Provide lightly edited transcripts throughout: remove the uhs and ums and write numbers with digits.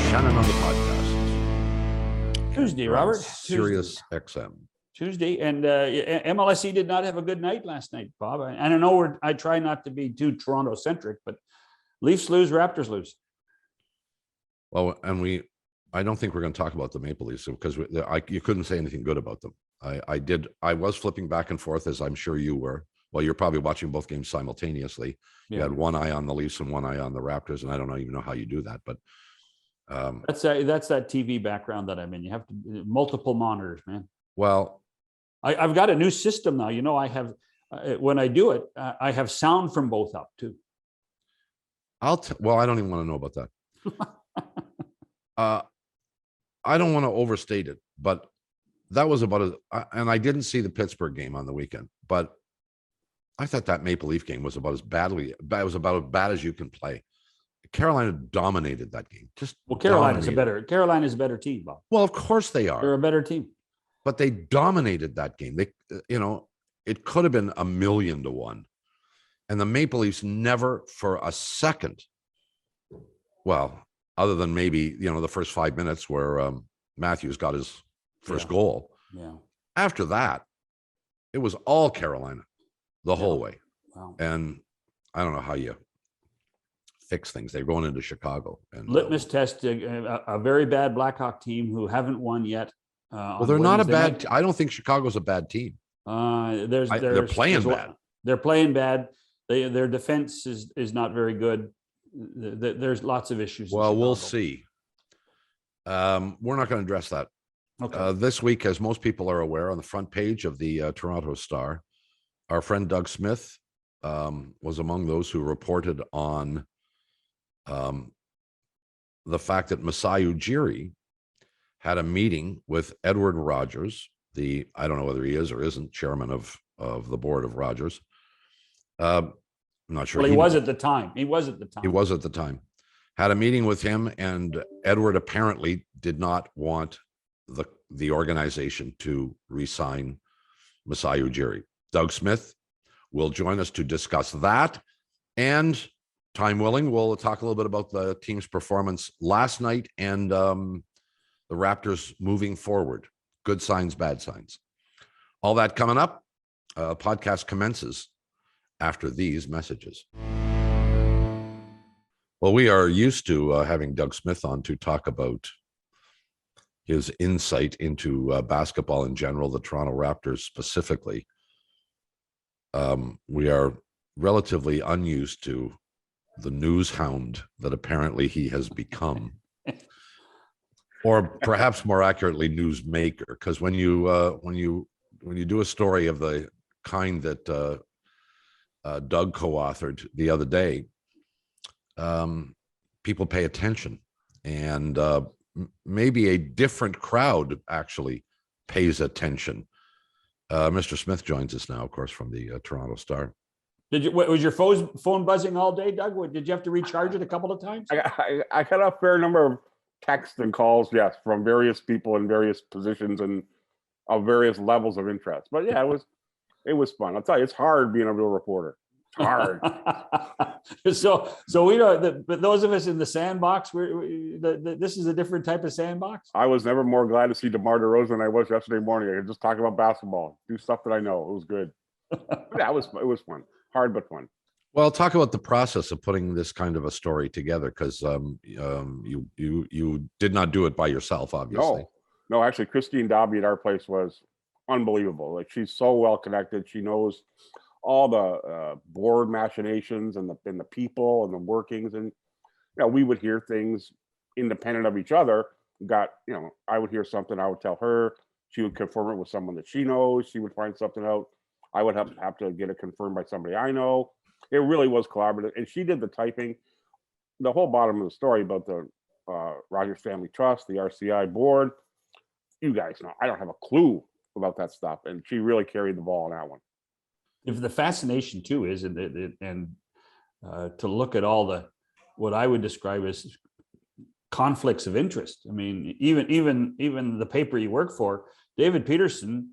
Shannon on the podcast. Tuesday, Robert. Sirius XM. Tuesday, and MLSE did not have a good night last night, Bob. And I know I try not to be too Toronto centric, but Leafs lose, Raptors lose. Well, and I don't think we're going to talk about the Maple Leafs because you couldn't say anything good about them. I was flipping back and forth, as I'm sure you were. Well, you're probably watching both games simultaneously. Yeah. You had one eye on the Leafs and one eye on the Raptors, and I don't even know how you do that, but that's that TV background that I'm in. You have to multiple monitors, man. Well, I've got a new system now. You know, I have when I do it, I have sound from both up too. Well, I don't even want to know about that. I don't want to overstate it, but that was about and I didn't see the Pittsburgh game on the weekend, but I thought that Maple Leaf game was about as bad as you can play. Carolina dominated that game. Carolina's a better team, Bob. Well, of course they are. They're a better team. But they dominated that game. It could have been 1,000,000-1. And the Maple Leafs never for a second, well, other than maybe, the first 5 minutes where Matthews got his first goal. Yeah. After that, it was all Carolina the whole way. Wow. And I don't know how you fix things. They're going into Chicago. And litmus test, a very bad Blackhawk team who haven't won yet. Well, they're not a bad. I don't think Chicago's a bad team. They're playing bad. They're playing bad. Their defense is not very good. There's lots of issues. Well, we'll see. We're not going to address that. Okay. This week, as most people are aware, on the front page of the Toronto Star, our friend Doug Smith was among those who reported on the fact that Masai Ujiri had a meeting with Edward Rogers, I don't know whether he is or isn't chairman of the board of Rogers. I'm not sure. Well, he was at the time. He was at the time. Had a meeting with him, and Edward apparently did not want the organization to re-sign Masai Ujiri. Doug Smith will join us to discuss that, and time willing, we'll talk a little bit about the team's performance last night and the Raptors moving forward. Good signs, bad signs. All that coming up. Podcast commences after these messages. Well, we are used to having Doug Smith on to talk about his insight into basketball in general, the Toronto Raptors specifically. We are relatively unused to the news hound that apparently he has become. Or perhaps more accurately, newsmaker, because when you do a story of the kind that Doug co-authored the other day, people pay attention, and maybe a different crowd actually pays attention. Mr. Smith joins us now, of course, from the Toronto Star. Was your phone buzzing all day, Doug? Did you have to recharge it a couple of times? I got a fair number of texts and calls, yes, from various people in various positions and of various levels of interest. But yeah, it was fun. I'll tell you, it's hard being a real reporter. It's hard. so we know, but those of us in the sandbox, this is a different type of sandbox. I was never more glad to see DeMar DeRozan than I was yesterday morning. I could just talk about basketball, do stuff that I know. It was good. Yeah, it was fun. Hard but fun. Well, talk about the process of putting this kind of a story together, because you did not do it by yourself, obviously. No, actually, Christine Dobby at our place was unbelievable. Like, she's so well connected. She knows all the board machinations and the people and the workings, and we would hear things independent of each other. I would hear something, I would tell her. She would confirm it with someone that she knows. She would find something out. I would have to get it confirmed by somebody I know. It really was collaborative, and she did the typing. The whole bottom of the story about the Rogers Family Trust, the RCI board, you guys know, I don't have a clue about that stuff, and she really carried the ball on that one. If the fascination too is, and to look at all what I would describe as conflicts of interest. I mean, even the paper you work for, David Peterson,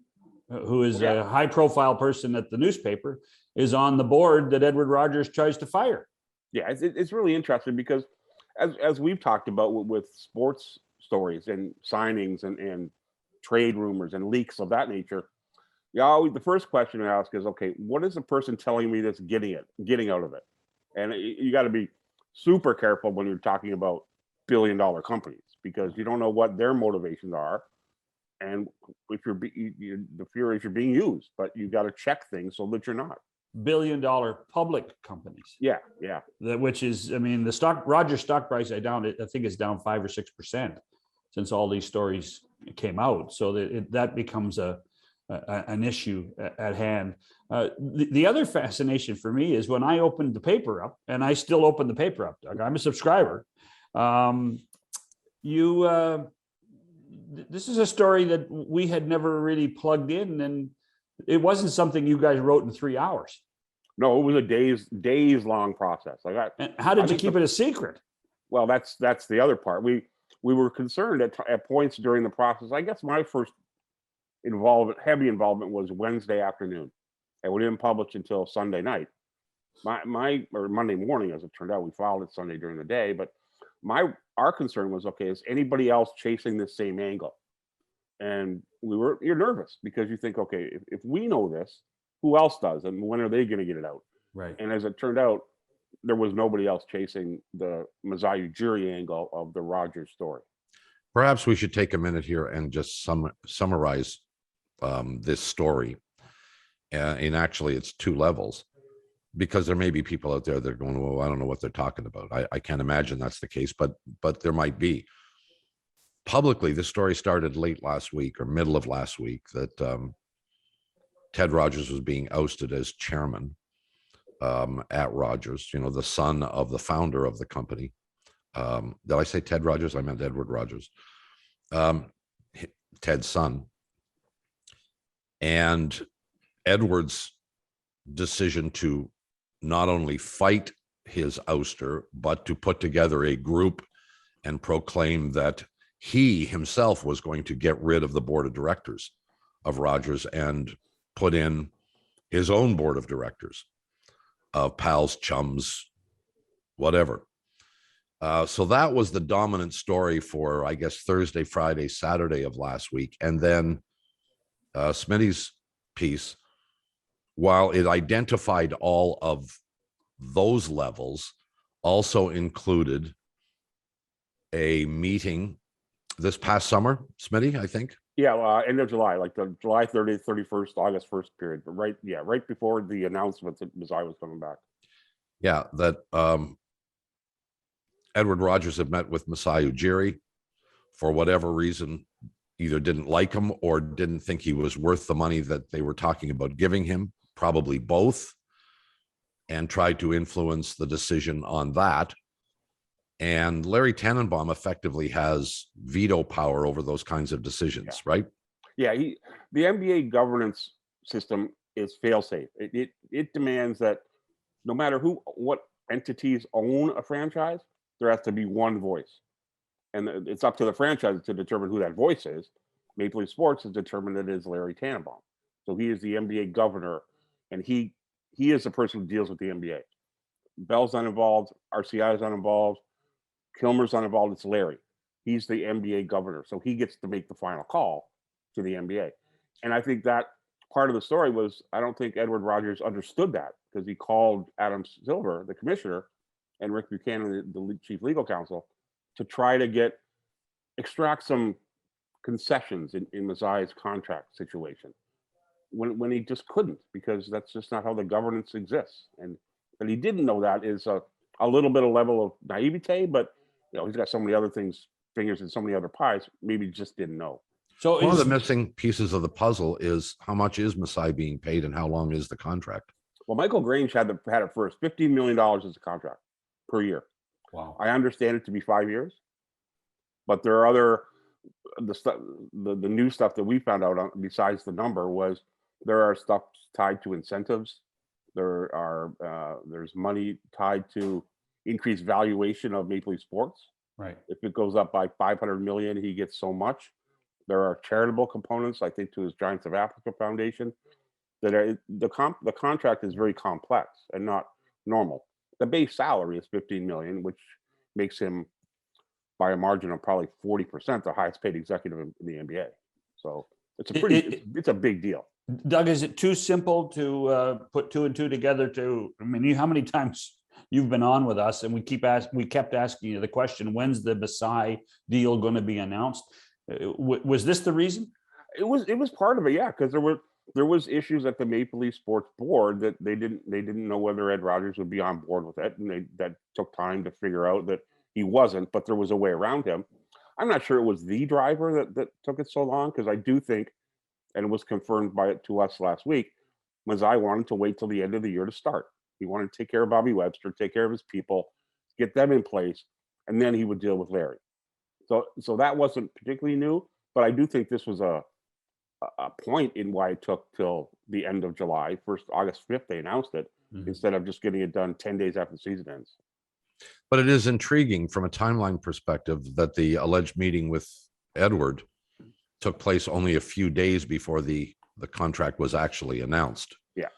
who is a high-profile person at the newspaper, is on the board that Edward Rogers tries to fire. Yeah, it's really interesting because as we've talked about with sports stories and signings and trade rumors and leaks of that nature, the first question I ask is, okay, what is the person telling me that's getting out of it? And you got to be super careful when you're talking about billion-dollar companies, because you don't know what their motivations are, and if the fear is you're being used, but you got to check things so that you're not. Billion-dollar public companies. Yeah. Which is, I mean, the Rogers stock price, I think it's down 5 or 6% since all these stories came out. So that becomes an issue at hand. The other fascination for me is when I opened the paper up, and I still open the paper up, Doug, I'm a subscriber. This is a story that we had never really plugged in, and it wasn't something you guys wrote in 3 hours. No, it was a days long process. And how did you keep it a secret? Well, that's the other part. We were concerned at points during the process. I guess my first heavy involvement was Wednesday afternoon, and we didn't publish until Sunday night. Or Monday morning, as it turned out. We filed it Sunday during the day, but our concern was, okay, is anybody else chasing this same angle? And you're nervous because you think, okay, if we know this, who else does, and when are they going to get it out? Right. And as it turned out, there was nobody else chasing the Masai Ujiri angle of the Rogers story. Perhaps we should take a minute here and just summarize this story. And actually, it's 2 levels, because there may be people out there that are going, well, I don't know what they're talking about. I can't imagine that's the case, but there might be. Publicly, this story started late last week or middle of last week that Ted Rogers was being ousted as chairman at Rogers, the son of the founder of the company. Did I say Ted Rogers? I meant Edward Rogers. Ted's son. And Edward's decision to not only fight his ouster, but to put together a group and proclaim that he himself was going to get rid of the board of directors of Rogers and put in his own board of directors of pals, chums, whatever. So that was the dominant story for, I guess, Thursday, Friday, Saturday of last week. And then Smitty's piece, while it identified all of those levels, also included a meeting this past summer, Smitty, I think. Yeah, end of July, like the July 30th, 31st, August 1st period. But right before the announcement that Masai was coming back. Yeah, that Edward Rogers had met with Masai Ujiri. For whatever reason, either didn't like him or didn't think he was worth the money that they were talking about giving him, probably both, and tried to influence the decision on that. And Larry Tannenbaum effectively has veto power over those kinds of decisions, right? Yeah, the NBA governance system is fail-safe. It demands that no matter what entities own a franchise, there has to be one voice. And it's up to the franchise to determine who that voice is. Maple Leaf Sports has determined it is Larry Tannenbaum. So he is the NBA governor, and he is the person who deals with the NBA. Bell's not involved, RCI is not involved, Kilmer's not involved, it's Larry. He's the NBA governor, so he gets to make the final call to the NBA. And I think that part of the story was, I don't think Edward Rogers understood that, because he called Adam Silver, the commissioner, and Rick Buchanan, the chief legal counsel, to try to extract some concessions in Masai's contract situation, when he just couldn't, because that's just not how the governance exists. And that he didn't know that is a little bit of level of naivete, but he's got so many other fingers in so many other pies, maybe just didn't know. So one of the missing pieces of the puzzle is, how much is Masai being paid and how long is the contract? Well, Michael Grange had it first. $15 million is a contract per year. Wow. I understand it to be 5 years, but there are the new stuff that we found out on, besides the number, was there are stuff tied to incentives. There's money tied to increased valuation of Maple Leaf Sports. Right. If it goes up by 500 million, he gets so much. There are charitable components, I think, to his Giants of Africa Foundation. The contract is very complex and not normal. The base salary is 15 million, which makes him by a margin of probably 40% the highest paid executive in the NBA. So it's a it's a big deal. Doug, is it too simple to put two and two together? How many times you've been on with us and we kept asking you the question, when's the Masai deal going to be announced? Was this the reason? It was part of it, yeah, because there was issues at the Maple Leaf Sports Board that they didn't know whether Ed Rogers would be on board with it, and that took time to figure out that he wasn't, but there was a way around him. I'm not sure it was the driver that took it so long, because I do think, and it was confirmed to us last week, Masai wanted to wait till the end of the year to start. He wanted to take care of Bobby Webster, take care of his people, get them in place, and then he would deal with Larry. So that wasn't particularly new, but I do think this was a point in why it took till the end of July. August 5th, they announced it, instead of just getting it done 10 days after the season ends. But it is intriguing from a timeline perspective that the alleged meeting with Edward took place only a few days before the contract was actually announced. Yeah.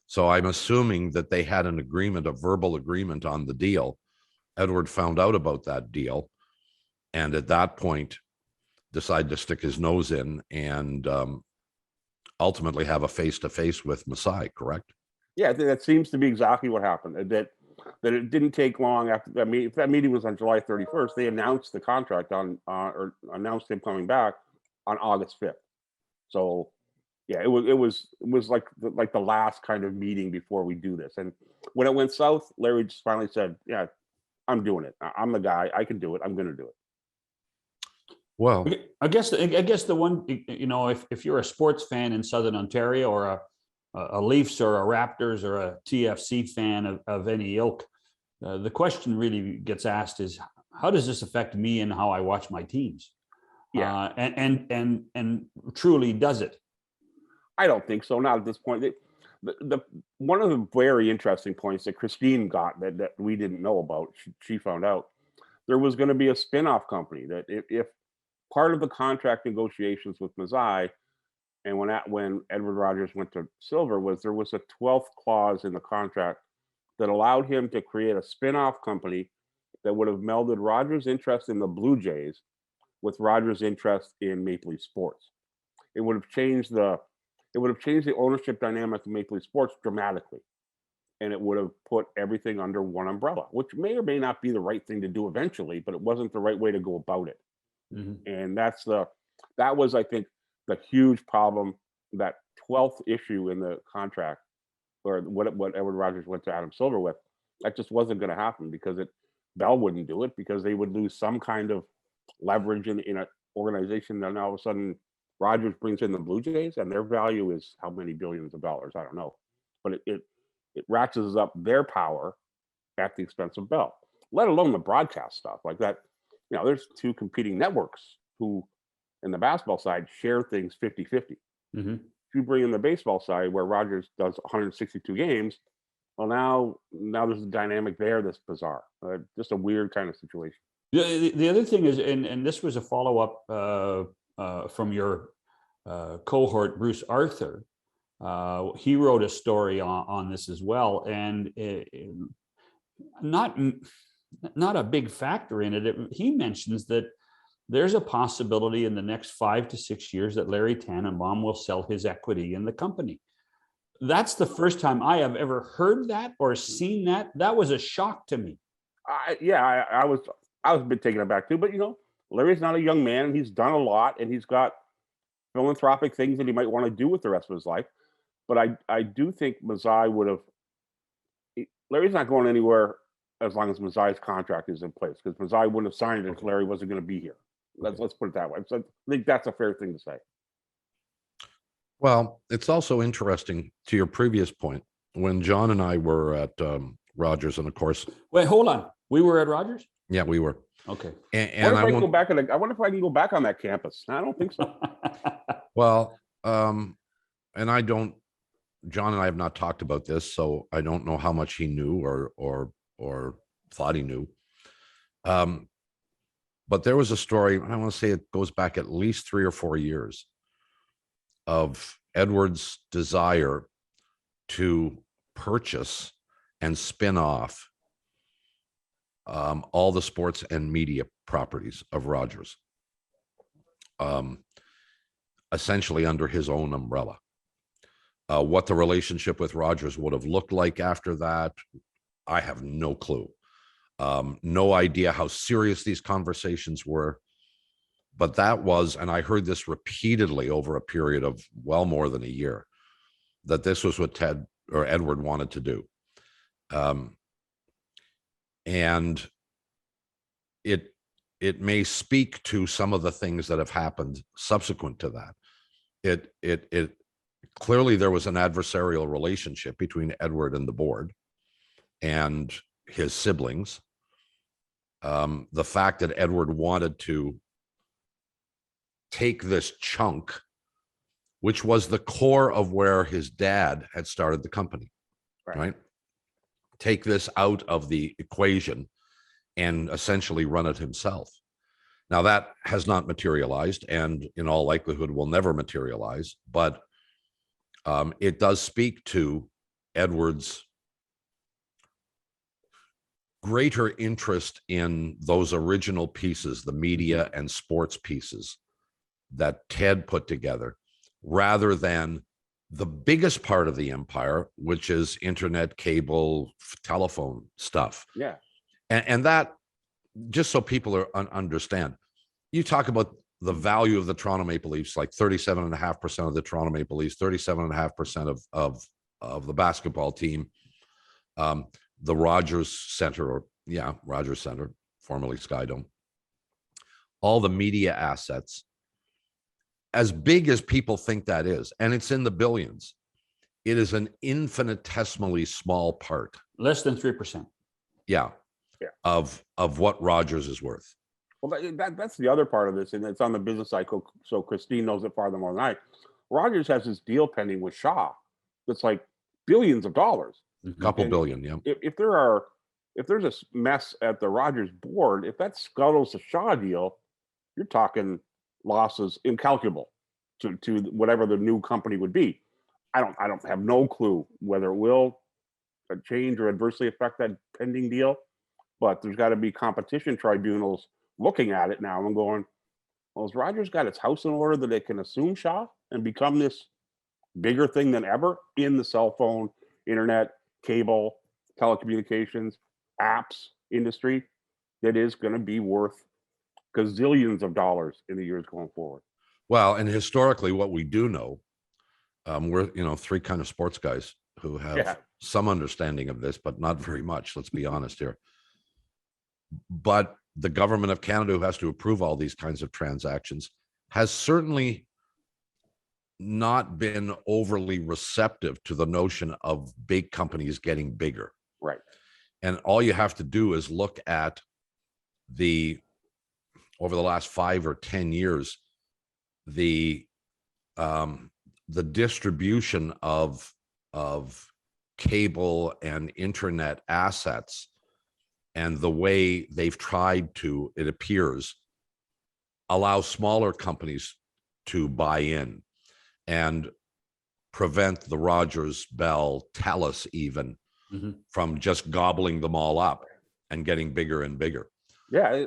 So I'm assuming that they had an agreement, a verbal agreement on the deal. Edward found out about that deal, and at that point decided to stick his nose in and ultimately have a face-to-face with Masai, correct? Yeah, that seems to be exactly what happened. That it didn't take long after that meeting. If that meeting was on July 31st, they announced the contract or announced him coming back on August 5th. So yeah, it was like the last kind of meeting before we do this. And when it went south, Larry just finally said, "Yeah, I'm doing it. I'm the guy. I can do it. I'm going to do it." Well, I guess the one, if you're a sports fan in Southern Ontario, or a Leafs or a Raptors or a TFC fan of any ilk, the question really gets asked is, how does this affect me and how I watch my teams? Yeah, and truly does it? I don't think so. Not at this point. The one of the very interesting points that Christine got that we didn't know about, she found out there was going to be a spin-off company that if part of the contract negotiations with Masai, and when Edward Rogers went to Silver, there was a 12th clause in the contract that allowed him to create a spin-off company that would have melded Rogers' interest in the Blue Jays with Rogers' interest in Maple Leaf Sports. It would have changed the ownership dynamic of Maple Leaf Sports dramatically, and it would have put everything under one umbrella, which may or may not be the right thing to do eventually, but it wasn't the right way to go about it. And that was, I think, the huge problem, that 12th issue in the contract, or what Edward Rogers went to Adam Silver with. That just wasn't going to happen, because Bell wouldn't do it, because they would lose some kind of leverage in an organization. Then all of a sudden Rogers brings in the Blue Jays, and their value is how many billions of dollars, I don't know, but it ratchets up their power at the expense of Bell, let alone the broadcast stuff like that. There's two competing networks who, in the basketball side, share things 50-50. If you bring in the baseball side, where Rogers does 162 games, well, now there's a dynamic there that's bizarre. Just a weird kind of situation. The other thing is, and this was a follow-up from your cohort, Bruce Arthur. He wrote a story on this as well, and not a big factor in it. He mentions that there's a possibility in the next 5 to 6 years that Larry Tannenbaum will sell his equity in the company. That's the first time I have ever heard that or seen that. That was a shock to me. I was a bit taken aback too, but Larry's not a young man, and he's done a lot, and he's got philanthropic things that he might want to do with the rest of his life. But I do think Masai would have. Larry's not going anywhere as long as Masai's contract is in place, because Masai wouldn't have signed it if Larry wasn't going to be here. Let's put it that way. So I think that's a fair thing to say. Well, it's also interesting, to your previous point, when John and I were at Rogers, and of course. Wait, hold on. We were at Rogers? Yeah, we were. Okay. And I wonder if I can go back on that campus. I don't think so. Well, and John and I have not talked about this, so I don't know how much he knew or thought he knew. But there was a story, I want to say it goes back at least 3 or 4 years, of Edward's desire to purchase and spin off all the sports and media properties of Rogers, essentially under his own umbrella. What the relationship with Rogers would have looked like after that, I have no clue. No idea how serious these conversations were. But that was, and I heard this repeatedly over a period of well more than a year, that this was what Ted or Edward wanted to do. And it may speak to some of the things that have happened subsequent to that. It clearly there was an adversarial relationship between Edward and the board and his siblings. The fact that Edward wanted to take this chunk, which was the core of where his dad had started the company, right? Take this out of the equation and essentially run it himself. Now that has not materialized, and in all likelihood will never materialize, but it does speak to Edward's greater interest in those original pieces, the media and sports pieces that Ted put together, rather than the biggest part of the empire, which is internet, cable, telephone stuff. Yeah. And that, just so people understand, you talk about the value of the Toronto Maple Leafs, like 37.5% of the Toronto Maple Leafs, 37.5% of the basketball team, the Rogers Center, Rogers Center, formerly Skydome, all the media assets, as big as people think that is, and it's in the billions, it is an infinitesimally small part. Less than 3%. Yeah. Of what Rogers is worth. Well, that's the other part of this, and it's on the business cycle, so Christine knows it far more than I. Rogers has this deal pending with Shaw that's like billions of dollars. A couple billion, yeah. If there's a mess at the Rogers board, if that scuttles the Shaw deal, you're talking losses incalculable to whatever the new company would be. I don't have no clue whether it will change or adversely affect that pending deal, but there's got to be competition tribunals looking at it now and going, well, has Rogers got its house in order that it can assume Shaw and become this bigger thing than ever in the cell phone, internet, cable, telecommunications, apps industry that is going to be worth gazillions of dollars in the years going forward? Well, and historically, what we do know, we're three kind of sports guys who have some understanding of this, but not very much. Let's be honest here. But the government of Canada, who has to approve all these kinds of transactions, has certainly not been overly receptive to the notion of big companies getting bigger. Right. And all you have to do is look at over the last 5 or 10 years, the distribution of cable and internet assets and the way they've tried to, it appears, allow smaller companies to buy in and prevent the Rogers, Bell, Telus even from just gobbling them all up and getting bigger and bigger. Yeah.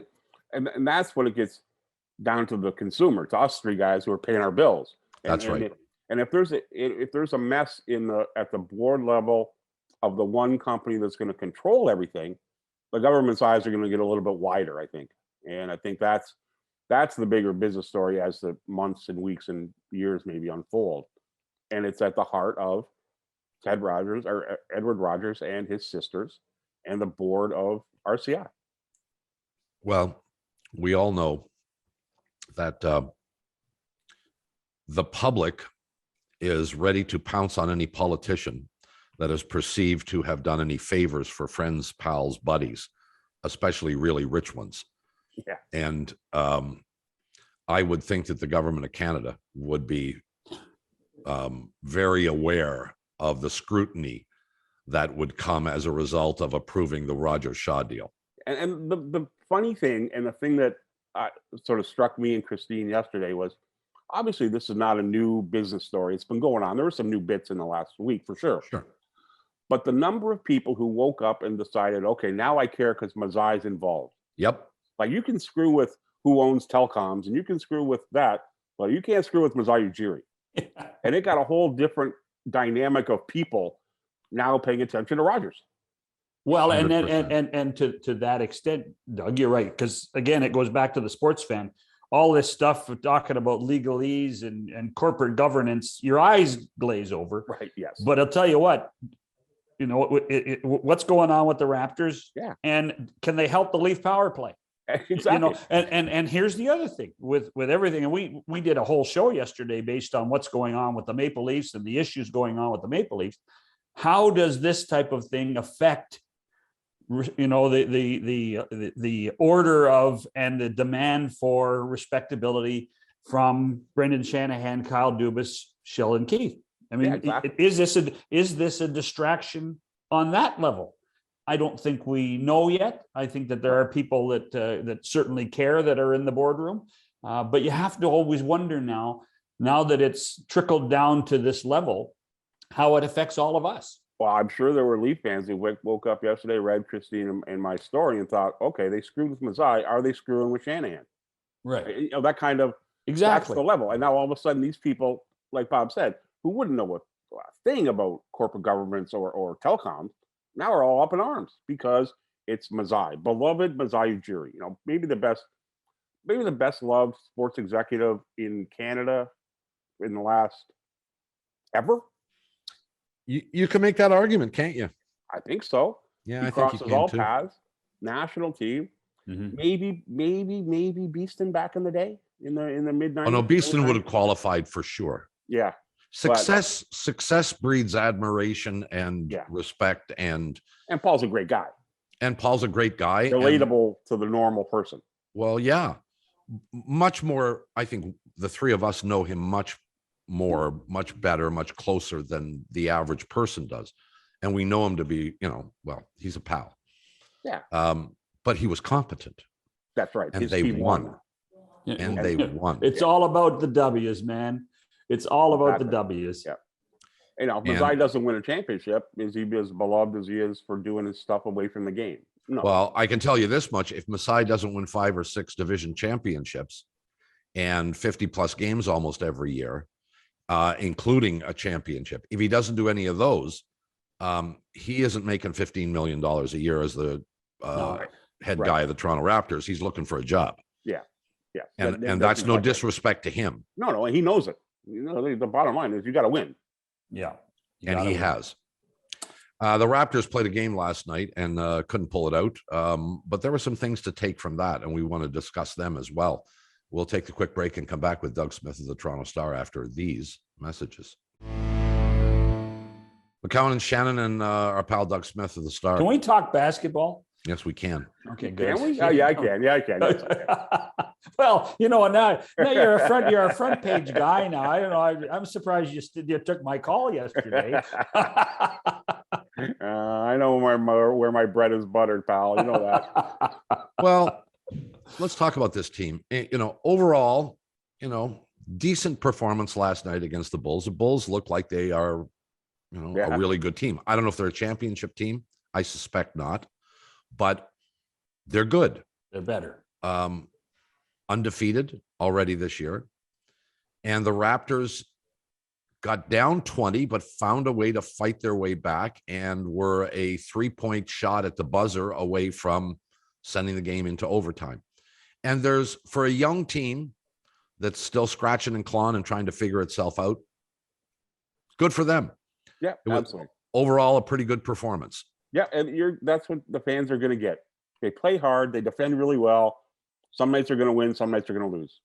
And that's when it gets down to the consumer, to us three guys who are paying our bills. That's right. And if there's a mess at the board level of the one company that's going to control everything, the government's eyes are going to get a little bit wider, I think. And I think that's the bigger business story as the months and weeks and years maybe unfold. And it's at the heart of Ted Rogers or Edward Rogers and his sisters and the board of RCI. Well, we all know that the public is ready to pounce on any politician that is perceived to have done any favors for friends, pals, buddies, especially really rich ones. Yeah. And I would think that the government of Canada would be very aware of the scrutiny that would come as a result of approving the Rogers Shaw deal. And the funny thing, and the thing that sort of struck me and Christine yesterday was, obviously this is not a new business story. It's been going on. There were some new bits in the last week for sure. Sure. But the number of people who woke up and decided, okay, now I care because Masai's involved. Yep. Like, you can screw with who owns telecoms and you can screw with that, but you can't screw with Masai Ujiri. And it got a whole different dynamic of people now paying attention to Rogers. Well, and then 100%. and to that extent, Doug, you're right. Because again, it goes back to the sports fan. All this stuff talking about legalese and corporate governance, your eyes glaze over. Right. Yes. But I'll tell you what, what's going on with the Raptors? Yeah. And can they help the Leaf power play? Exactly. And here's the other thing with everything. And we did a whole show yesterday based on what's going on with the Maple Leafs and the issues going on with the Maple Leafs. How does this type of thing affect, the order of and the demand for respectability from Brendan Shanahan, Kyle Dubas, Sheldon Keefe? I mean, exactly. is this a distraction on that level? I don't think we know yet. I think that there are people that certainly care that are in the boardroom, but you have to always wonder now that it's trickled down to this level, how it affects all of us. Well, I'm sure there were Leaf fans who woke up yesterday, read Christine and my story, and thought, okay, they screwed with Masai. Are they screwing with Shanahan? Right. That kind of, Exactly. that's the level. And now all of a sudden, these people, like Bob said, who wouldn't know a thing about corporate governments or telecoms, now are all up in arms because it's Masai, beloved Masai Ujiri. Maybe the best loved sports executive in Canada in the last ever. You can make that argument, can't you? I think so. Yeah, He I think you crosses can all too. paths. National team. Maybe Beeston back in the day in the mid 90s. Oh no, Beeston would have qualified for sure. Yeah. Success breeds admiration and Yeah. respect, and Paul's a great guy. Paul's a great guy. Relatable to the normal person. Well, yeah, much more. I think the three of us know him much more, much better, much closer than the average person does, and we know him to be, well, he's a pal. Yeah. But he was competent. That's right. And His they team won. And they won. It's all about the W's, man. It's all about the W's. Yeah. Masai doesn't win a championship. Is he as beloved as he is for doing his stuff away from the game? No. Well, I can tell you this much: if Masai doesn't win 5 or 6 division championships and 50 plus games almost every year, including a championship, if he doesn't do any of those, he isn't making $15 million a year as the head guy of the Toronto Raptors. He's looking for a job. Yeah. Yeah. And that's no disrespect to him. No, and he knows it. The bottom line is you got to win. Yeah. And he has. The Raptors played a game last night and couldn't pull it out. But there were some things to take from that, and we want to discuss them as well. We'll take the quick break and come back with Doug Smith of the Toronto Star after these messages. McCowan and Shannon and our pal Doug Smith of the Star. Can we talk basketball? Yes, we can. Okay, good. Can we? Oh, yeah, I can. Yeah, I can. Yes, I can. Well, now you're a front page guy now. I don't know. I'm surprised you took my call yesterday. I know where my bread is buttered, pal. You know that. Well, let's talk about this team. Overall, decent performance last night against the Bulls. The Bulls look like they are, a really good team. I don't know if they're a championship team. I suspect not, but they're good. They're better. Undefeated already this year. And the Raptors got down 20, but found a way to fight their way back and were a 3-point shot at the buzzer away from sending the game into overtime. And for a young team that's still scratching and clawing and trying to figure itself out, good for them. Yeah, absolutely. Overall, a pretty good performance. Yeah, and that's what the fans are going to get. They play hard. They defend really well. Some nights are going to win. Some nights are going to lose.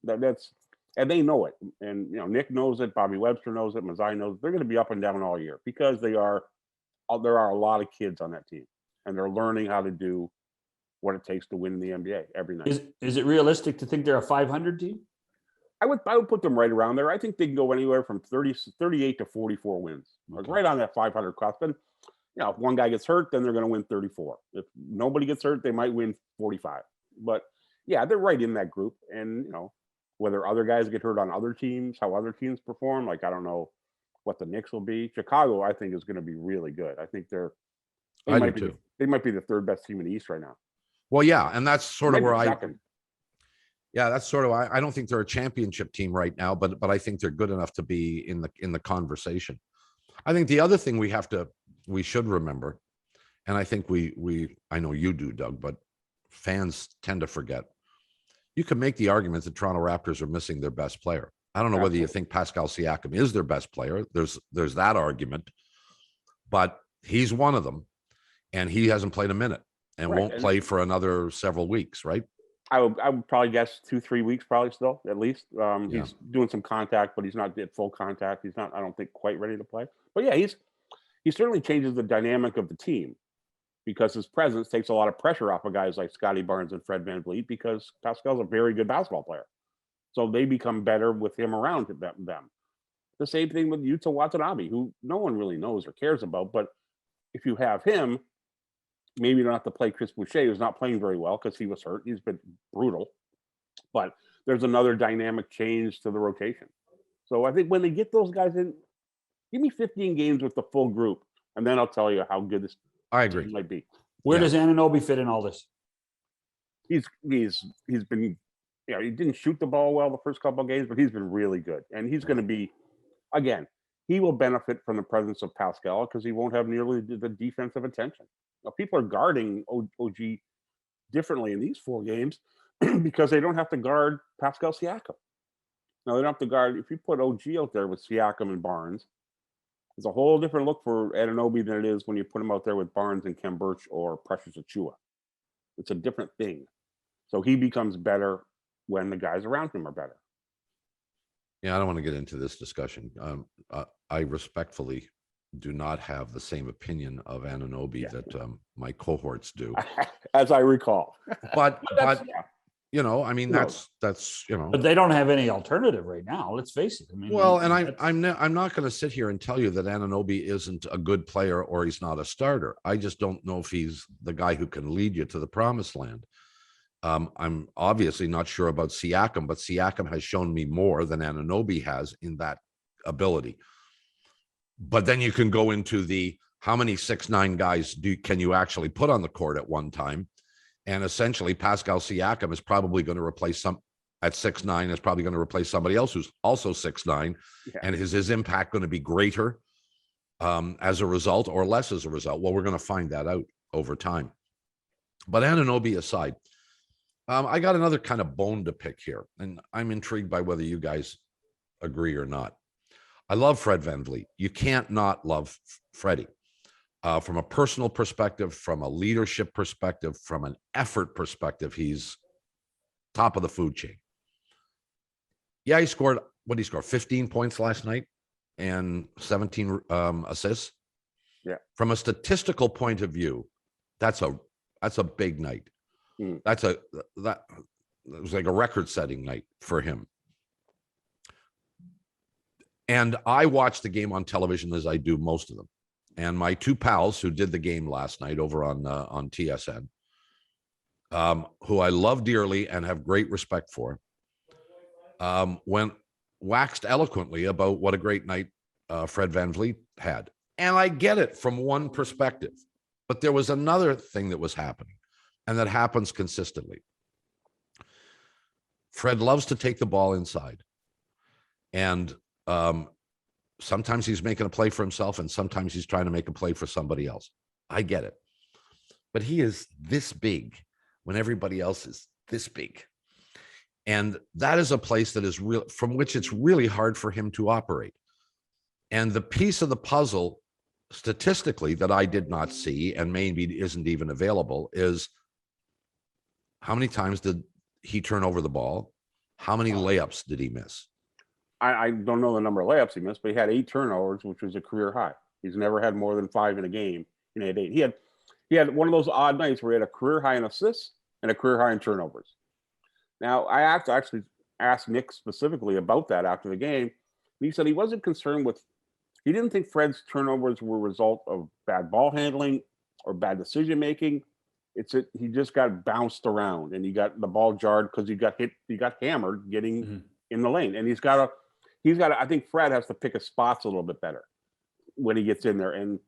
And they know it. And Nick knows it. Bobby Webster knows it. Masai knows it. They're going to be up and down all year because there are a lot of kids on that team, and they're learning how to do what it takes to win in the NBA every night. Is it realistic to think they're a 500 team? I would put them right around there. I think they can go anywhere from 38 to 44 wins. Okay. Right on that 500 cusp. And if one guy gets hurt, then they're going to win 34. If nobody gets hurt, they might win 45. But yeah, they're right in that group. And whether other guys get hurt on other teams, how other teams perform, like I don't know what the Knicks will be. Chicago, I think, is going to be really good. I think I do too. They might be the third best team in the East right now. Well, yeah, and that's sort of Maybe where second. that's sort of I don't think they're a championship team right now, but I think they're good enough to be in the conversation. I think the other thing we should remember, and I think I know you do, Doug, but fans tend to forget. You can make the argument that Toronto Raptors are missing their best player. I don't know whether you think Pascal Siakam is their best player. There's that argument, but he's one of them, and he hasn't played a minute and won't play for another several weeks, right? I would probably guess 2-3 weeks, probably still at least. He's doing some contact, but he's not at full contact. He's not, I don't think, quite ready to play. But yeah, he certainly changes the dynamic of the team because his presence takes a lot of pressure off of guys like Scotty Barnes and Fred Van Vleet because Pascal's a very good basketball player. So they become better with him around them. The same thing with Yuta Watanabe, who no one really knows or cares about. But if you have him, maybe you don't have to play Chris Boucher, who's not playing very well because he was hurt. He's been brutal. But there's another dynamic change to the rotation. So I think when they get those guys in, give me 15 games with the full group, and then I'll tell you how good this team might be. Where does Anunoby fit in all this? He's been, he didn't shoot the ball well the first couple of games, but he's been really good. And he's going to be, again, he will benefit from the presence of Pascal because he won't have nearly the defensive attention. Now, people are guarding OG differently in these 4 games because they don't have to guard Pascal Siakam. Now, they don't have to guard, if you put OG out there with Siakam and Barnes, it's a whole different look for Anunoby than it is when you put him out there with Barnes and Kem Birch or Precious Achiuwa. It's a different thing. So he becomes better when the guys around him are better. Yeah, I don't want to get into this discussion. I respectfully do not have the same opinion of Anunoby that my cohorts do, as I recall. But I mean, that's But they don't have any alternative right now. Let's face it. I mean, well, and I'm not going to sit here and tell you that Anunoby isn't a good player or he's not a starter. I just don't know if he's the guy who can lead you to the promised land. I'm obviously not sure about Siakam, but Siakam has shown me more than Anunoby has in that ability. But then you can go into how many 6'9" guys can you actually put on the court at one time? And essentially, Pascal Siakam is probably going to replace at 6'9", is probably going to replace somebody else who's also 6'9", and is his impact going to be greater as a result or less as a result? Well, we're going to find that out over time. But Anunoby aside, I got another kind of bone to pick here, and I'm intrigued by whether you guys agree or not. I love Fred Van Vleet. You can't not love Freddie. From a personal perspective, from a leadership perspective, from an effort perspective, he's top of the food chain. Yeah, he scored, 15 points last night and 17 assists. Yeah. From a statistical point of view, that's a big night. That was like a record-setting night for him. And I watched the game on television as I do most of them. And my 2 pals who did the game last night over on TSN, who I love dearly and have great respect for, waxed eloquently about what a great night Fred Van Vleet had. And I get it from one perspective, but there was another thing that was happening, and that happens consistently. Fred loves to take the ball inside, and sometimes he's making a play for himself, and sometimes he's trying to make a play for somebody else. I get it. But he is this big when everybody else is this big. And that is a place that is real, from which it's really hard for him to operate. And the piece of the puzzle, statistically, that I did not see and maybe isn't even available is how many times did he turn over the ball? How many layups did he miss? I don't know the number of layups he missed, but he had 8 turnovers, which was a career high. He's never had more than 5 in a game. He had 8. He had one of those odd nights where he had a career high in assists and a career high in turnovers. Now, I have to actually ask Nick specifically about that after the game. He said he wasn't concerned with, he didn't think Fred's turnovers were a result of bad ball handling or bad decision making. He just got bounced around and he got the ball jarred because he got hammered getting in the lane. And he's got to, I think Fred has to pick his spots a little bit better when he gets in there. And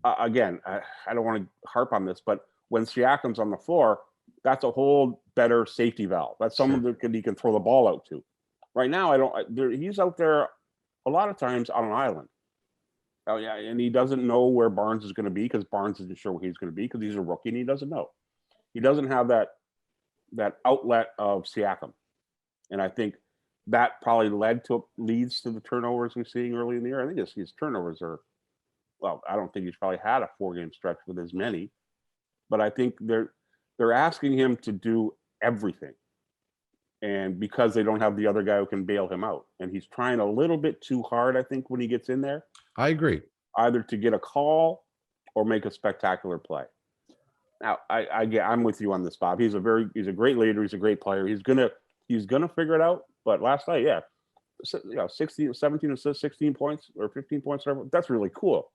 again, I don't want to harp on this, but when Siakam's on the floor, that's a whole better safety valve. That's someone that he can throw the ball out to. Right now, he's out there a lot of times on an island. Oh yeah, and he doesn't know where Barnes is going to be because Barnes isn't sure where he's going to be because he's a rookie and he doesn't know. He doesn't have that outlet of Siakam, and I think that probably leads to the turnovers we're seeing early in the year. I think his turnovers are, well, I don't think he's probably had a 4-game stretch with as many, but I think they're asking him to do everything, and because they don't have the other guy who can bail him out, and he's trying a little bit too hard, I think, when he gets in there. I agree. Either to get a call or make a spectacular play. Now, I'm with you on this, Bob. He's a great leader. He's a great player. He's gonna figure it out. But last night, 17 assists, 16 points or 15 points, whatever. That's really cool.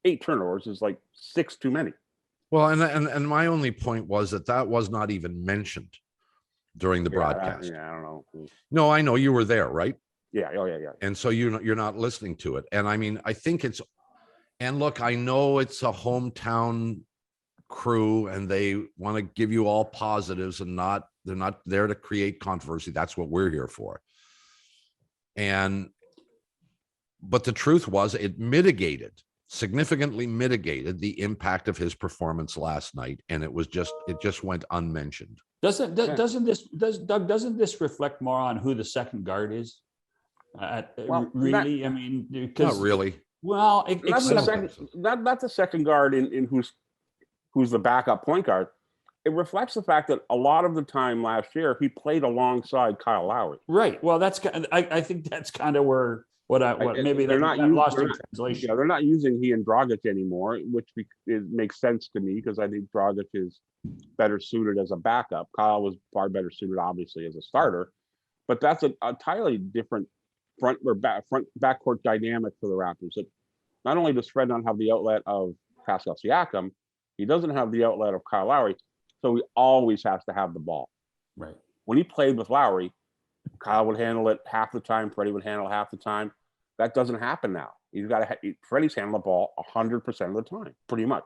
8 turnovers is like 6 too many. Well, and my only point was that was not even mentioned during the broadcast. I don't know. No, I know you were there, right? Yeah. Oh, yeah. And so you're not listening to it. And I mean, I think and look, I know it's a hometown crew and they want to give you all positives and they're not there to create controversy. That's what we're here for. But the truth was it significantly mitigated the impact of his performance last night. And it just went unmentioned. Doesn't this reflect more on who the second guard is? Really? I mean, because not really. Well, not the second guard in who's the backup point guard. It reflects the fact that a lot of the time last year he played alongside Kyle Lowry. Right. Well, I think that's kind of where maybe they're not lost in translation. Yeah, they're not using he and Dragic anymore, which makes sense to me because I think Dragic is better suited as a backup. Kyle was far better suited, obviously, as a starter. But that's a entirely different backcourt dynamic for the Raptors. That not only does Fred not have the outlet of Pascal Siakam, he doesn't have the outlet of Kyle Lowry, so he always has to have the ball. Right. When he played with Lowry, Kyle would handle it half the time. Freddie would handle it half the time. That doesn't happen now. Freddie's handling the ball 100% of the time, pretty much,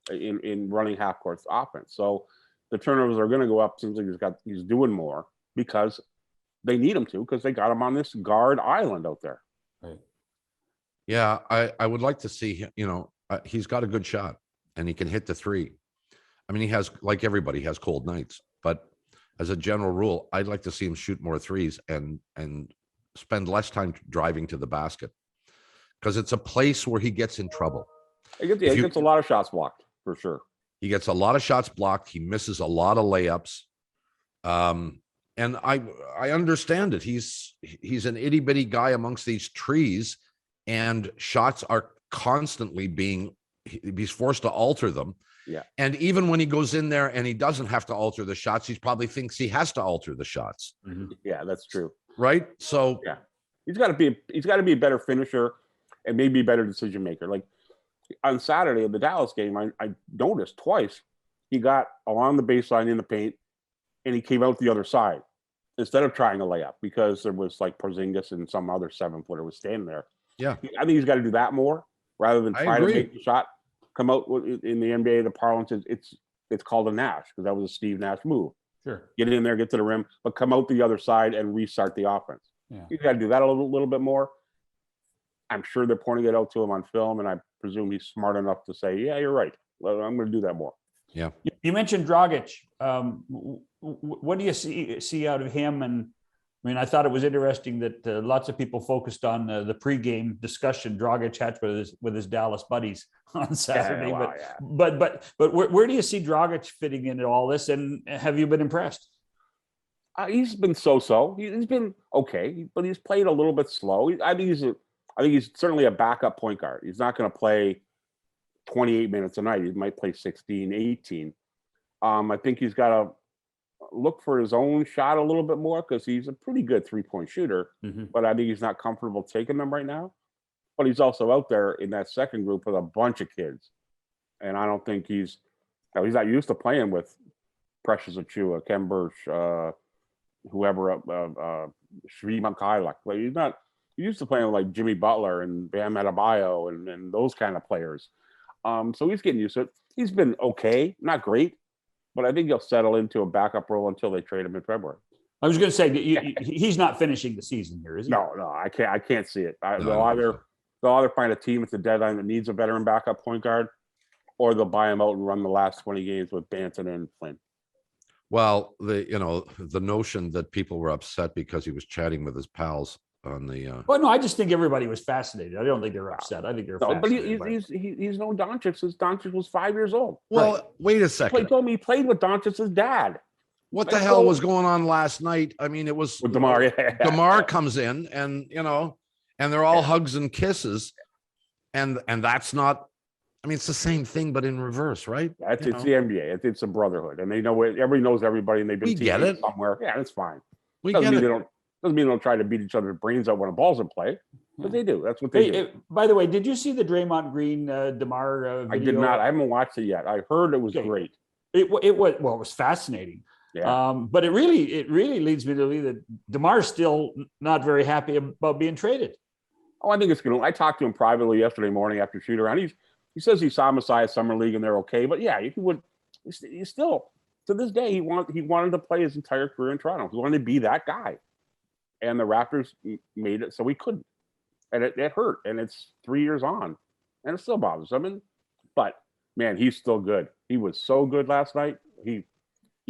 in running half court offense. So the turnovers are going to go up. Seems like he's doing more because they need him to, because they got him on this guard island out there. Right. Yeah, I would like to see him. He's got a good shot and he can hit the 3. I mean, he has, like everybody, has cold nights, but as a general rule, I'd like to see him shoot more 3s and spend less time driving to the basket, because it's a place where he gets in trouble. He gets a lot of shots blocked, for sure. He gets a lot of shots blocked. He misses a lot of layups. And I understand it. He's an itty bitty guy amongst these trees, and shots are constantly he's forced to alter them. Yeah. And even when he goes in there and he doesn't have to alter the shots, he probably thinks he has to alter the shots. Mm-hmm. Yeah, that's true. Right. So yeah, he's got to be a better finisher and maybe a better decision maker. Like on Saturday in the Dallas game, I noticed twice he got along the baseline in the paint and he came out the other side instead of trying a layup, because there was like Porzingis and some other 7-footer was standing there. Yeah, I think he's got to do that more rather than try to make the shot come out. In the NBA, the parlance is it's called a Nash, because that was a Steve Nash move. Sure. Get in there, get to the rim, but come out the other side and restart the offense. Yeah. He's got to do that a little bit more. I'm sure they're pointing it out to him on film, and I presume he's smart enough to say, yeah, you're right. Well, I'm going to do that more. Yeah. You mentioned Dragic. What do you see out of him? And I mean, I thought it was interesting that lots of people focused on the pregame discussion Dragic had with his Dallas buddies on Saturday. But where do you see Dragic fitting into all this? And have you been impressed? He's been so-so. He's been okay, but he's played a little bit slow. I think he's certainly a backup point guard. He's not going to play 28 minutes a night. He might play 16, 18. I think he's got to look for his own shot a little bit more, because he's a pretty good 3-point shooter, but I think he's not comfortable taking them right now. But he's also out there in that second group with a bunch of kids. And I don't think he's not used to playing with Precious Achua, Ken Burch, whoever, Sri Makailak. Like, used to playing with like Jimmy Butler and Bam Adebayo and those kind of players. So he's getting used to it. He's been okay, not great, but I think he'll settle into a backup role until they trade him in February. I was going to say he's not finishing the season here, is he? No, I can't see it. No, They'll either find a team at the deadline that needs a veteran backup point guard, or they'll buy him out and run the last 20 games with Banton and Flynn. Well, the notion that people were upset because he was chatting with his pals on the. Well, no, I just think everybody was fascinated. I don't think they're upset. I think they're fascinated. But he's no Doncic since Doncic was 5 years old. Well, right. Wait a second. He told me he played with Doncic's dad. What the hell was going on last night? I mean, it was with DeMar. Yeah. DeMar comes in, and and they're all hugs and kisses, and that's not. I mean, it's the same thing, but in reverse, right? It's the NBA. It's a brotherhood, and they know it. Everybody knows everybody, and they've been get it somewhere. Yeah, that's fine. We get it. Doesn't mean they don't try to beat each other's brains out when a ball's in play, but they do. That's what they do. By the way, did you see the Draymond Green DeMar video? I did not. I haven't watched it yet. I heard it was great. It was fascinating. Yeah. But it really leads me to believe that DeMar's still not very happy about being traded. Oh, I think it's going to. I talked to him privately yesterday morning after shoot around. He says he saw Masai Summer League and they're okay, but yeah, he still to this day he wanted to play his entire career in Toronto. He wanted to be that guy, and the Raptors made it so he couldn't, and it hurt. And it's 3 years on, and it still bothers him. But man, he's still good. He was so good last night. He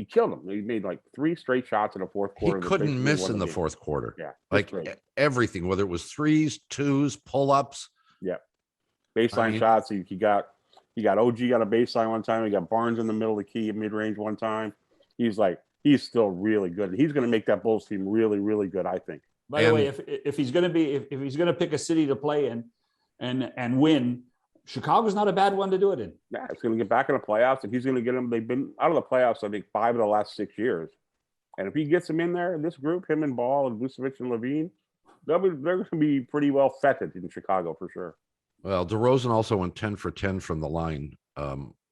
killed him. He made like 3 straight shots in the fourth quarter. He couldn't miss in the fourth quarter. Yeah, like everything, whether it was threes, twos, pull-ups. Yeah, baseline shots. He got OG on a baseline one time. He got Barnes in the middle of the key, mid-range one time. He's still really good. He's going to make that Bulls team really, really good, I think. By the way, if he's going to pick a city to play in and win, Chicago's not a bad one to do it in. Yeah, it's going to get back in the playoffs, and he's going to get them. They've been out of the playoffs, I think, 5 of the last 6 years. And if he gets them in there, this group, him and Ball and Vucevic and Levine, they're going to be pretty well fetted in Chicago for sure. Well, DeRozan also went 10 for 10 from the line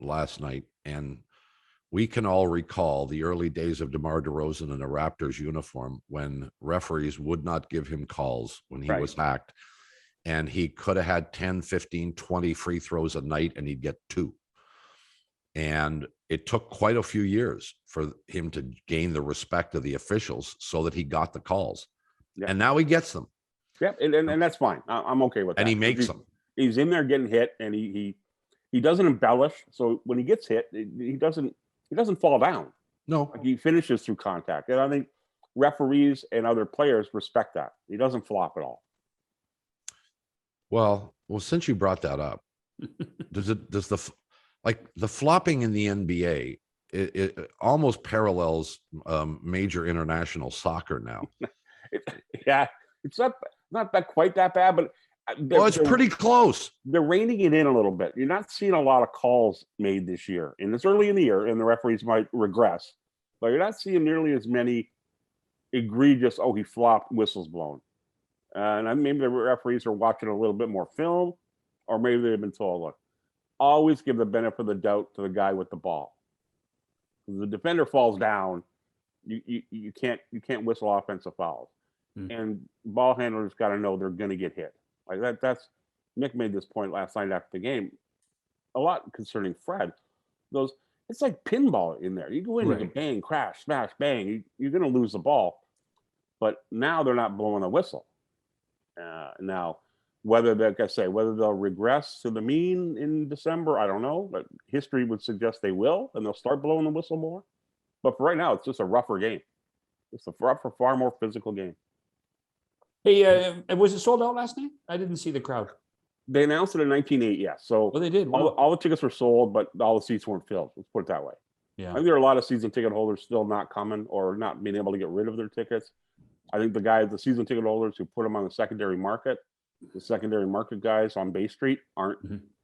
last night, and we can all recall the early days of DeMar DeRozan in a Raptors uniform when referees would not give him calls when he was hacked. And he could have had 10, 15, 20 free throws a night, and he'd get 2. And it took quite a few years for him to gain the respect of the officials so that he got the calls. Yeah. And now he gets them. Yeah, and that's fine. I'm okay with that. And he makes them. He's in there getting hit, and he doesn't embellish. So when he gets hit, he doesn't fall down. No. Like he finishes through contact. And I think referees and other players respect that. He doesn't flop at all. Well, since you brought that up, does the flopping in the NBA, it almost parallels major international soccer now. It's not that quite that bad, but it's pretty close. They're reining it in a little bit. You're not seeing a lot of calls made this year, and it's early in the year, and the referees might regress, but you're not seeing nearly as many egregious he flopped whistles blown. And maybe the referees are watching a little bit more film, or maybe they've been told, look, always give the benefit of the doubt to the guy with the ball. If the defender falls down, you can't whistle offensive fouls. And ball handlers got to know they're going to get hit. Like that's Nick made this point last night after the game. A lot concerning Fred. It's like pinball in there. You go in and bang, crash, smash, bang. You're going to lose the ball. But now they're not blowing a whistle. Now, whether they'll regress to the mean in December, I don't know. But history would suggest they will, and they'll start blowing the whistle more. But for right now, it's just a rougher game. It's a rougher, far more physical game. Hey, was it sold out last night? I didn't see the crowd. They announced it in 19.8, yes. So they did. All the tickets were sold, but all the seats weren't filled. Let's put it that way. Yeah. I think there are a lot of season ticket holders still not coming or not being able to get rid of their tickets. I think the season ticket holders who put them on the secondary market guys on Bay Street aren't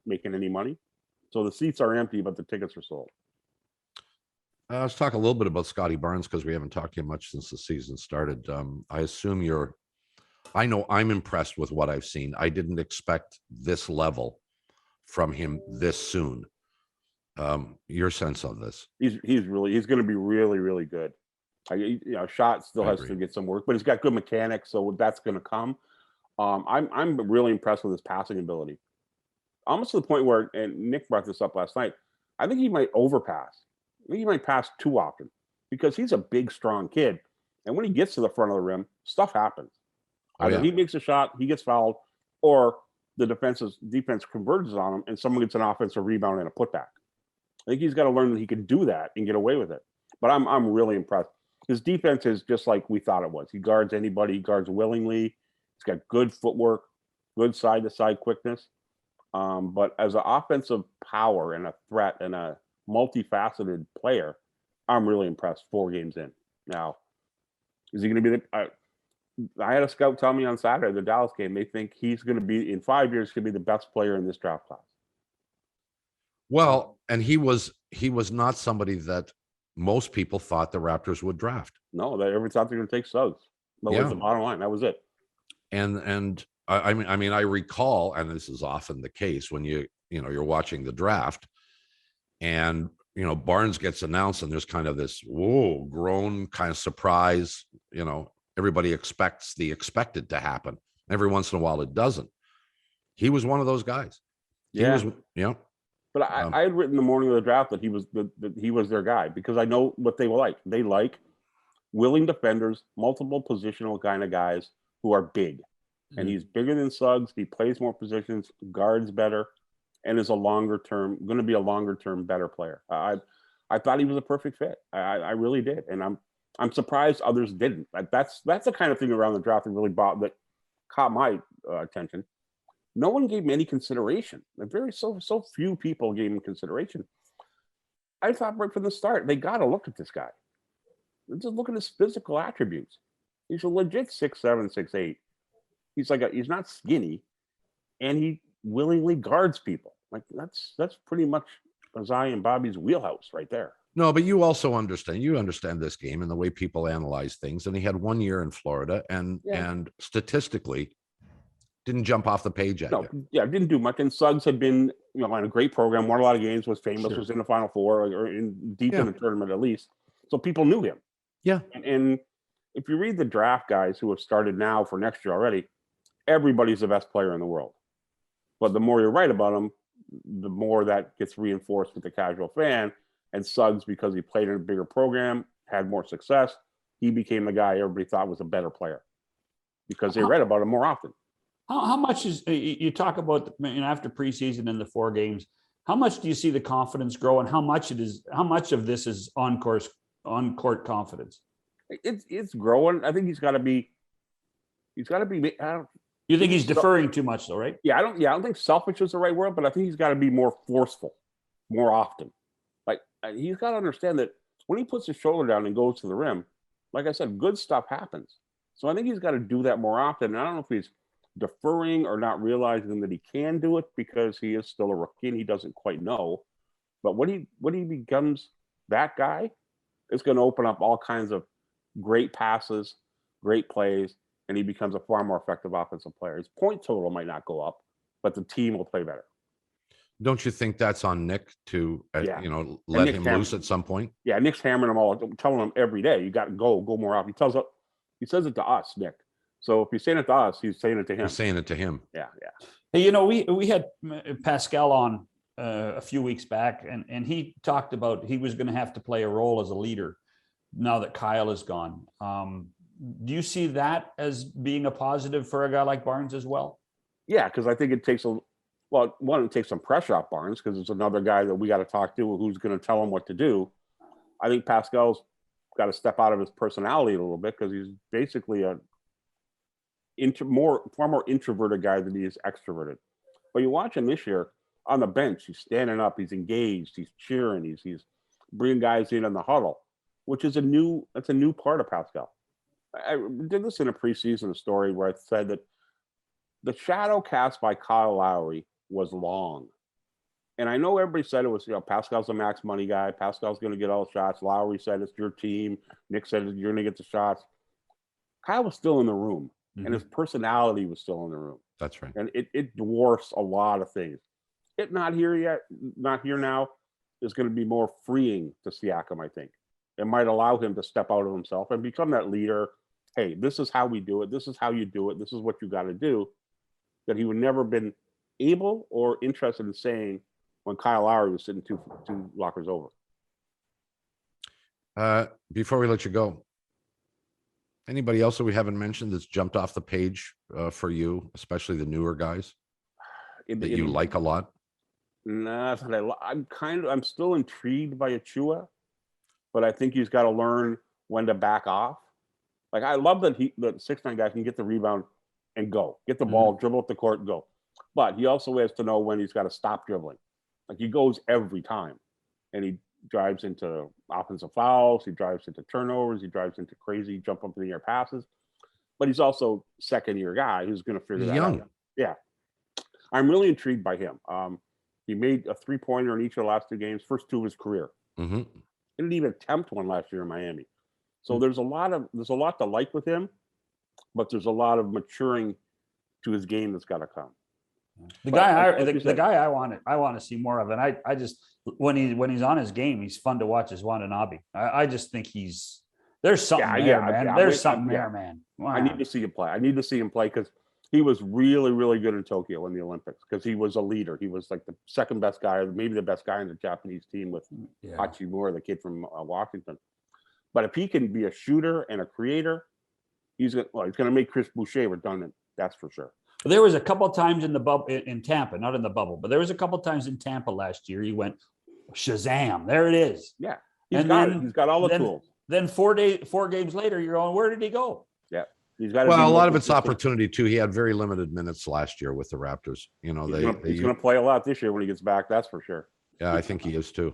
making any money. So the seats are empty, but the tickets are sold. Let's talk a little bit about Scotty Barnes because we haven't talked to him much since the season started. I assume I know I'm impressed with what I've seen. I didn't expect this level from him this soon. Your sense of this? He's going to be really, really good. Shot still has to get some work, but he's got good mechanics, so that's going to come. I'm really impressed with his passing ability. Almost to the point where, and Nick brought this up last night, I think he might overpass. I think he might pass too often because he's a big, strong kid. And when he gets to the front of the rim, stuff happens. Oh, Either yeah. he makes a shot, he gets fouled, or the defense converges on him and someone gets an offensive rebound and a putback. I think he's got to learn that he can do that and get away with it. But I'm really impressed. His defense is just like we thought it was. He guards anybody, he guards willingly. He's got good footwork, good side-to-side quickness. But as an offensive power and a threat and a multifaceted player, I'm really impressed 4 games in. Now, is he going to be I had a scout tell me on Saturday, the Dallas game, they think he's going to be, in 5 years, going to be the best player in this draft class. Well, and he was not somebody that most people thought the Raptors would draft. No, they ever thought they were going to take Suggs. That was the bottom line. That was it. And I mean, I recall, and this is often the case when you're watching the draft, and Barnes gets announced, and there's kind of this groan kind of surprise. Everybody expects the expected to happen. Every once in a while, it doesn't. He was one of those guys. But I had written the morning of the draft that he was their guy because I know what they were like. They like willing defenders, multiple positional kind of guys who are big. And he's bigger than Suggs. He plays more positions, guards better, and is going to be a longer term better player. I thought he was a perfect fit. I really did, and I'm surprised others didn't. That's the kind of thing around the draft that caught my attention. No one gave him any consideration. So few people gave him consideration. I thought right from the start they got to look at this guy. Just look at his physical attributes. He's a legit 6'7", 6'8". He's not skinny, and he willingly guards people. Like that's pretty much Masai and Bobby's wheelhouse right there. No, but you also understand this game and the way people analyze things. And he had 1 year in Florida, and statistically didn't jump off the page at you. Yeah, didn't do much. And Suggs had been on a great program, won a lot of games, was famous, was in the Final Four or in deep in the tournament at least. So people knew him. Yeah, and if you read the draft guys who have started now for next year already, everybody's the best player in the world. But the more you're right about them, the more that gets reinforced with the casual fan. And Suggs, because he played in a bigger program, had more success, he became the guy everybody thought was a better player because they read about him more often. How much is, you talk about after preseason in the 4 games, how much do you see the confidence grow, and how much of this is on court confidence? It's growing. I think he's got to be. You think he's deferring too much, though, right? Yeah, I don't think selfish is the right word, but I think he's got to be more forceful, more often. Like he's got to understand that when he puts his shoulder down and goes to the rim, like I said, good stuff happens. So I think he's got to do that more often. And I don't know if he's deferring or not realizing that he can do it because he is still a rookie and he doesn't quite know. But when he becomes that guy, it's going to open up all kinds of great passes, great plays, and he becomes a far more effective offensive player. His point total might not go up, but the team will play better. Don't you think that's on Nick to let him loose at some point? Yeah, Nick's hammering him all, telling him every day, you got to go more often. He says it to us, Nick. So if he's saying it to us, he's saying it to him. He's saying it to him. Yeah. Hey, we had Pascal on a few weeks back, and he talked about he was going to have to play a role as a leader now that Kyle is gone. Do you see that as being a positive for a guy like Barnes as well? Yeah, because I think it takes it takes some pressure off Barnes because it's another guy that we got to talk to who's going to tell him what to do. I think Pascal's got to step out of his personality a little bit because he's basically a far more introverted guy than he is extroverted. But you watch him this year on the bench, he's standing up, he's engaged, he's cheering, he's bringing guys in the huddle, which is a new part of Pascal. I did this in a preseason story where I said that the shadow cast by Kyle Lowry was long. And I know everybody said it was, Pascal's a max money guy. Pascal's going to get all the shots. Lowry said it's your team. Nick said you're going to get the shots. Kyle was still in the room, and his personality was still in the room. That's right. And it dwarfs a lot of things. Not here now, is going to be more freeing to Siakam, I think. It might allow him to step out of himself and become that leader hey, this is how we do it. This is how you do it. This is what you got to do. That he would never been able or interested in saying when Kyle Lowry was sitting two lockers over. Before we let you go, anybody else that we haven't mentioned that's jumped off the page for you, especially the newer guys that you like a lot? Nah, I'm still intrigued by Achua, but I think he's got to learn when to back off. Like, I love that the 6'9" guy can get the rebound and go, get the ball, dribble up the court, and go. But he also has to know when he's got to stop dribbling. Like, he goes every time, and he drives into offensive fouls, he drives into turnovers, he drives into crazy jump up in the air passes. But he's also second-year guy who's going to figure that out. Yeah, I'm really intrigued by him. He made a 3-pointer in each of the last 2 games, first 2 of his career. Mm-hmm. He didn't even attempt one last year in Miami. So there's a lot to like with him, but there's a lot of maturing to his game that's got to come. The guy I want to see more of, and I just when he's on his game, he's fun to watch. Is Anunoby. I just think there's something there, man. There's something there, man. Wow. I need to see him play. I need to see him play because he was really, really good in Tokyo in the Olympics because he was a leader. He was like the second best guy, maybe the best guy in the Japanese team with Hachimura, the kid from Washington. But if he can be a shooter and a creator, he's going to make Chris Boucher redundant. That's for sure. There was a couple of times in the bubble in Tampa, not in the bubble, but there was a couple of times in Tampa last year. He went Shazam! There it is. Yeah, he's got all the tools. Then 4 games later, you're going, where did he go? Yeah, he's got. Well, a lot of it's opportunity too. He had very limited minutes last year with the Raptors. You know, he's going to play a lot this year when he gets back. That's for sure. Yeah, I think he is too.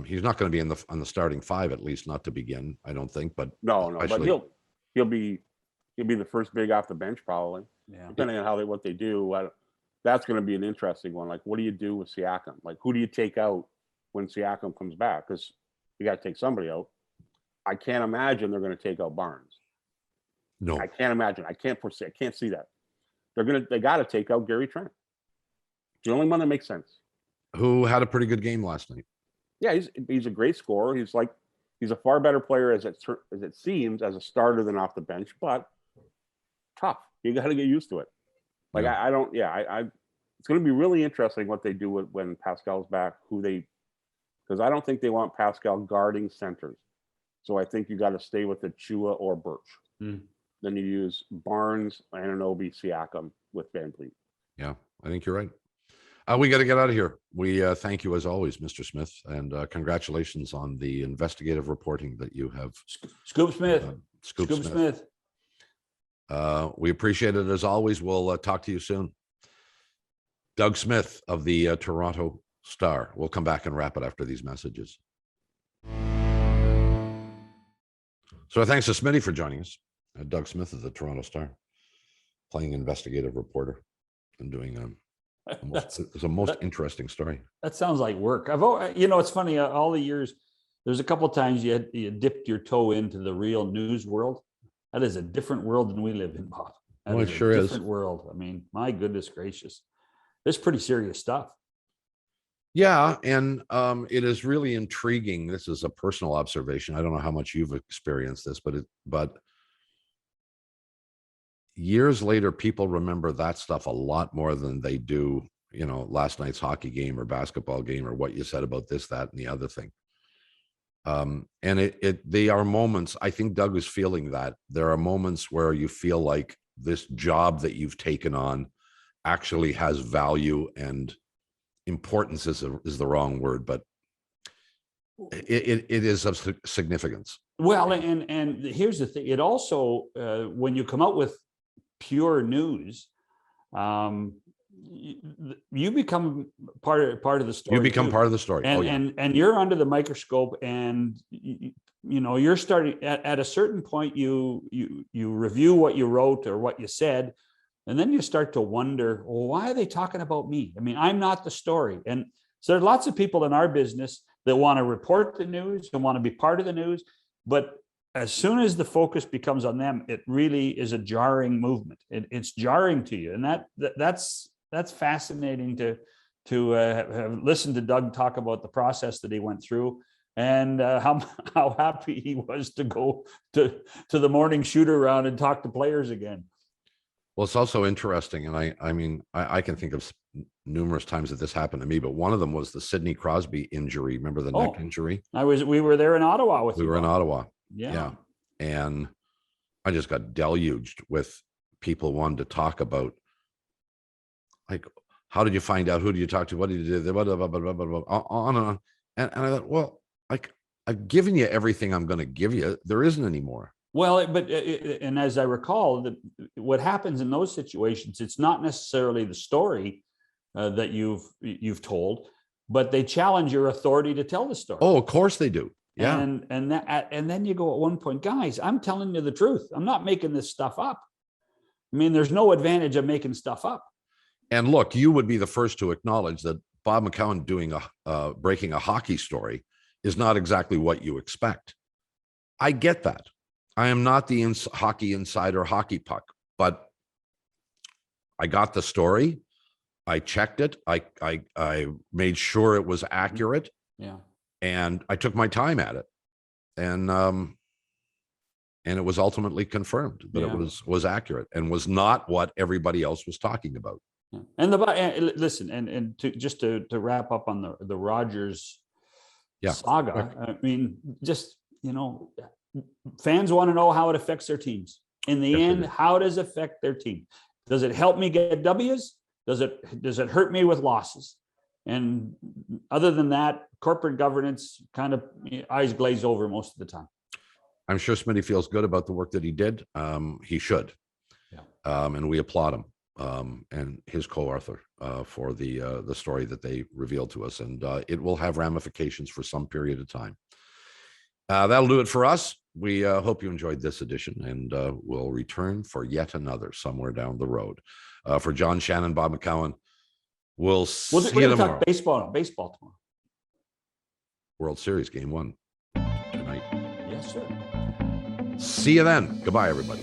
He's not going to be on the starting 5, at least not to begin. I don't think. But no, but he'll be the first big off the bench probably. Yeah. Depending on what they do, that's going to be an interesting one. Like, what do you do with Siakam? Like, who do you take out when Siakam comes back? Because you got to take somebody out. I can't imagine they're going to take out Barnes. No, I can't imagine. I can't foresee. I can't see that. They got to take out Gary Trent. It's the only one that makes sense. Who had a pretty good game last night. Yeah, he's a great scorer. He's a far better player as it seems as a starter than off the bench, but tough. You got to get used to it. Like it's going to be really interesting what they do when Pascal's back. Because I don't think they want Pascal guarding centers. So I think you got to stay with Achua or Birch. Then you use Barnes, Anunoby, Siakam with Van Vleet. Yeah, I think you're right. We got to get out of here. We thank you as always, Mr. Smith, and congratulations on the investigative reporting that you have. Scoop Smith. Scoop Smith. We appreciate it as always. We'll talk to you soon. Doug Smith of the Toronto Star. We'll come back and wrap it after these messages. So thanks to Smitty for joining us. Doug Smith of the Toronto Star, playing investigative reporter and doing it's a most interesting story. That sounds like work. It's funny. All the years, there's a couple of times you dipped your toe into the real news world. That is a different world than we live in, Bob. Well, it sure is. Different world. I mean, my goodness gracious, it's pretty serious stuff. Yeah, and it is really intriguing. This is a personal observation. I don't know how much you've experienced this, but years later, people remember that stuff a lot more than they do, last night's hockey game or basketball game or what you said about this, that, and the other thing. And they are moments, I think Doug is feeling that. There are moments where you feel like this job that you've taken on actually has value, and importance is the wrong word, but it is of significance. Well, and here's the thing. It also, when you come out with pure news, you become part of the story. You become part of the story. And you're under the microscope, and you're starting at a certain point. You review what you wrote or what you said, and then you start to wonder, well, why are they talking about me? I mean, I'm not the story. And so there's lots of people in our business that want to report the news and want to be part of the news, but as soon as the focus becomes on them, it really is a jarring movement. It's jarring to you, and that's fascinating to have listened to Doug talk about the process that he went through, and how happy he was to go to the morning shoot around and talk to players again. Well, it's also interesting, and I can think of numerous times that this happened to me, but one of them was the Sidney Crosby injury. Remember the neck injury? We were there in Ottawa with you. We were in Ottawa. Yeah. And I just got deluged with people wanting to talk about, like, how did you find out? Who did you talk to? What did you do? Blah, blah, blah, blah, blah, blah, on and on. And I thought, well, like, I've given you everything I'm going to give you. There isn't any more. Well, and as I recall, what happens in those situations, it's not necessarily the story that you've told, but they challenge your authority to tell the story. Oh, of course they do. Yeah. And then you go at one point, guys, I'm telling you the truth. I'm not making this stuff up. I mean, there's no advantage of making stuff up. And look, you would be the first to acknowledge that Bob McCown doing breaking a hockey story is not exactly what you expect. I get that. I am not the hockey insider hockey puck, but I got the story. I checked it. I made sure it was accurate. Yeah. And I took my time at it. And it was ultimately confirmed that it was accurate and was not what everybody else was talking about. Yeah. And listen, and to wrap up on the Rogers saga, I mean, just, fans want to know how it affects their teams. In the end, how does it affect their team? Does it help me get W's? Does it hurt me with losses? And other than that, corporate governance kind of eyes glaze over most of the time. I'm sure Smitty feels good about the work that he did. He should. Yeah. And we applaud him and his co-author for the story that they revealed to us. And it will have ramifications for some period of time. That'll do it for us. We hope you enjoyed this edition, and we'll return for yet another somewhere down the road. For John Shannon, Bob McCown, we'll see you tomorrow. Talk baseball tomorrow. World Series Game 1 tonight. Yes, sir. See you then. Goodbye, everybody.